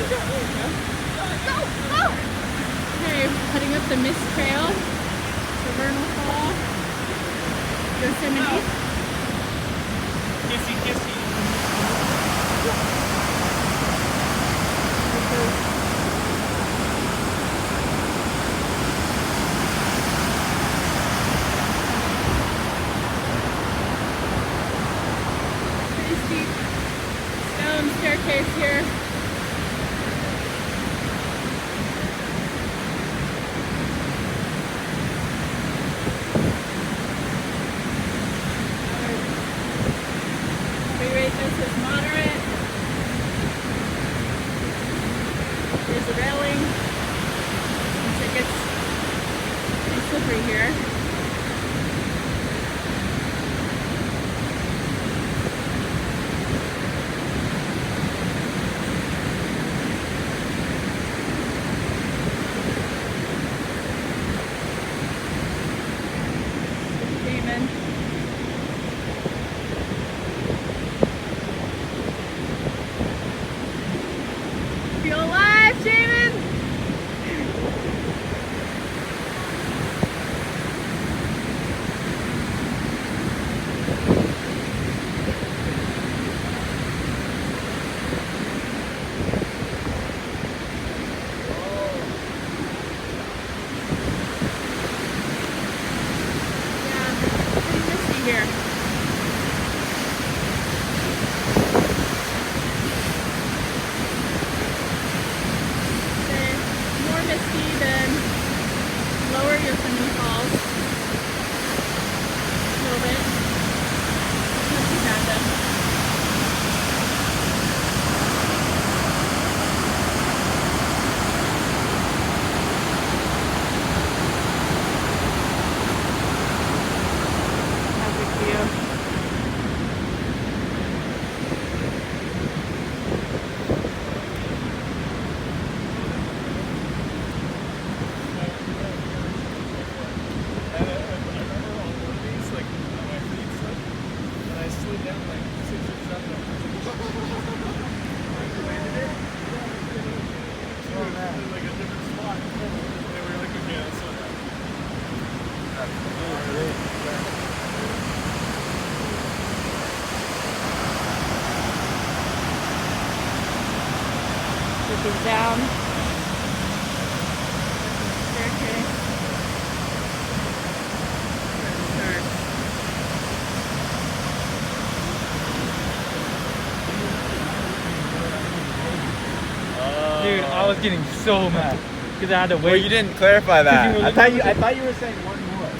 Okay, heading up the Mist Trail to Vernal Fall, Yosemite. Kissy, kissy. Pretty steep stone staircase here. We rate this as moderate. There's a railing since it gets pretty slippery here. Damon. Feel alive, Jamin! Yeah, pretty misty here. More misty than lower Yosemite Falls. A little bit. Not too bad though. Perfect view. Looking down. Staircase. Starts. Dude, I was getting so mad because I had to wait. Well, you didn't clarify that. You I thought you were saying one more.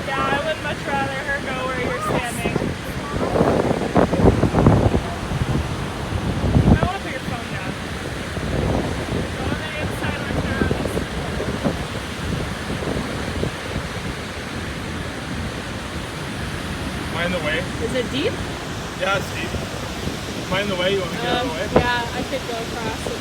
Yeah, I would much rather her go where you're standing. You might want to put your phone down. Go on the inside of the turns. Am I in the way? Is it deep? Yeah, it's deep. Am I in the way? You want me to get out of the way? Yeah, I could go across it.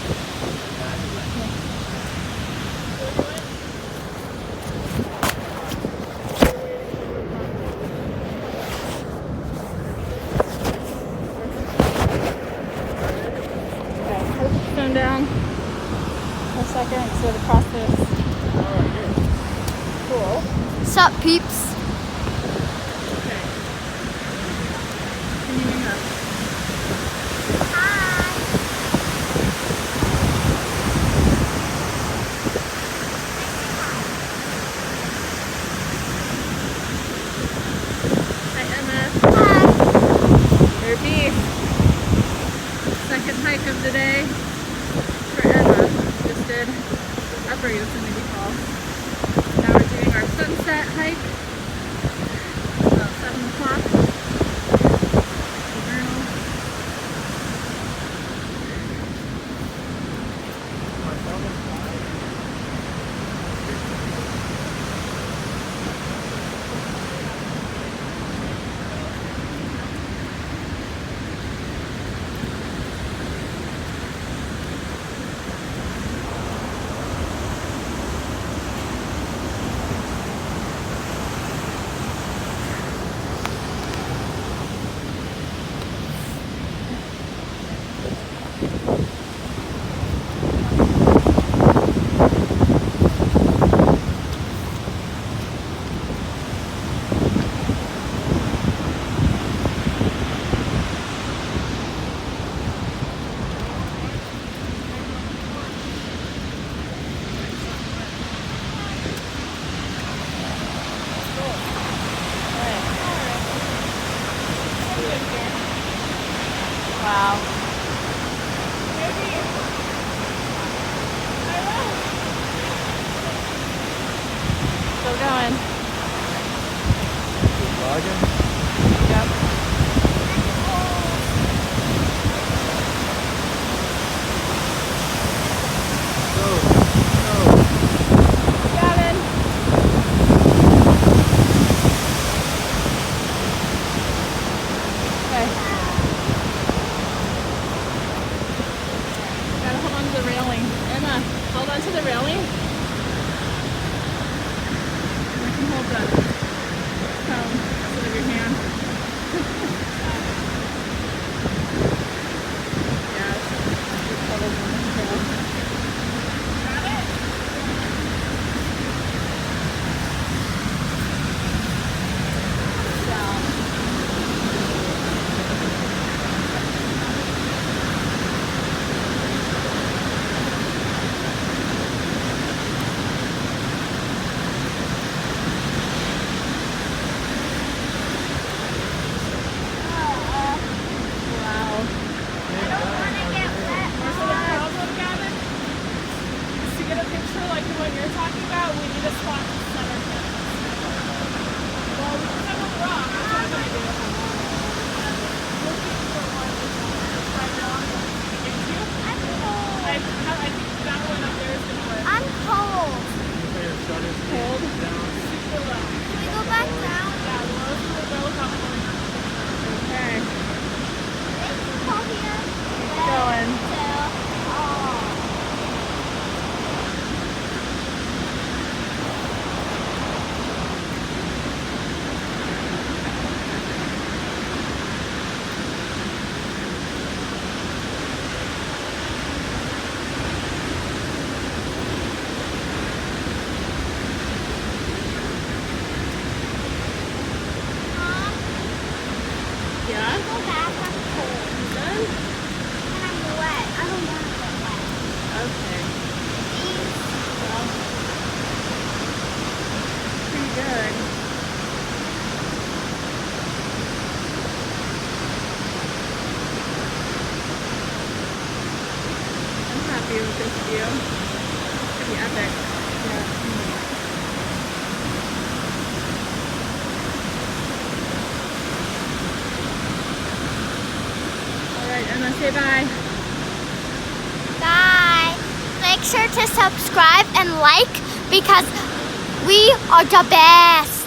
Okay, put the phone down for a second so to cross this. Cool. Sup, peeps? Okay. Continuing up. Hi, Emma. Your beef. Second hike of the day for Emma. Just did Upper Yosemite Falls. Now we're doing our sunset hike. About 7 o'clock. Vernal. Vlogging? Yep. Go. Gavin. Okay. Gotta hold on to the railing. Emma, hold on to the railing. I can hold the cone instead of your hand. Yes. Just hold it on the tail. Got it? Down. Wow. To get a picture like the one you're talking about, we need a spot to set our cameras. Well, we can have a rock. That's what I'm gonna do. Looking for one that's right now. Get you? I think that one up there is gonna work. I'm cold. Cold. Can Super low. we go back down? Yeah, low to the low top one. Okay. Go here. Keep going. Yeah? Go back. I'm cold. Done? And I'm wet. I don't want to get wet. Okay. Please. Well, pretty good. I'm happy with this view. Pretty epic. Yeah. All right, Emma, say bye. Bye. Make sure to subscribe and like because we are the best.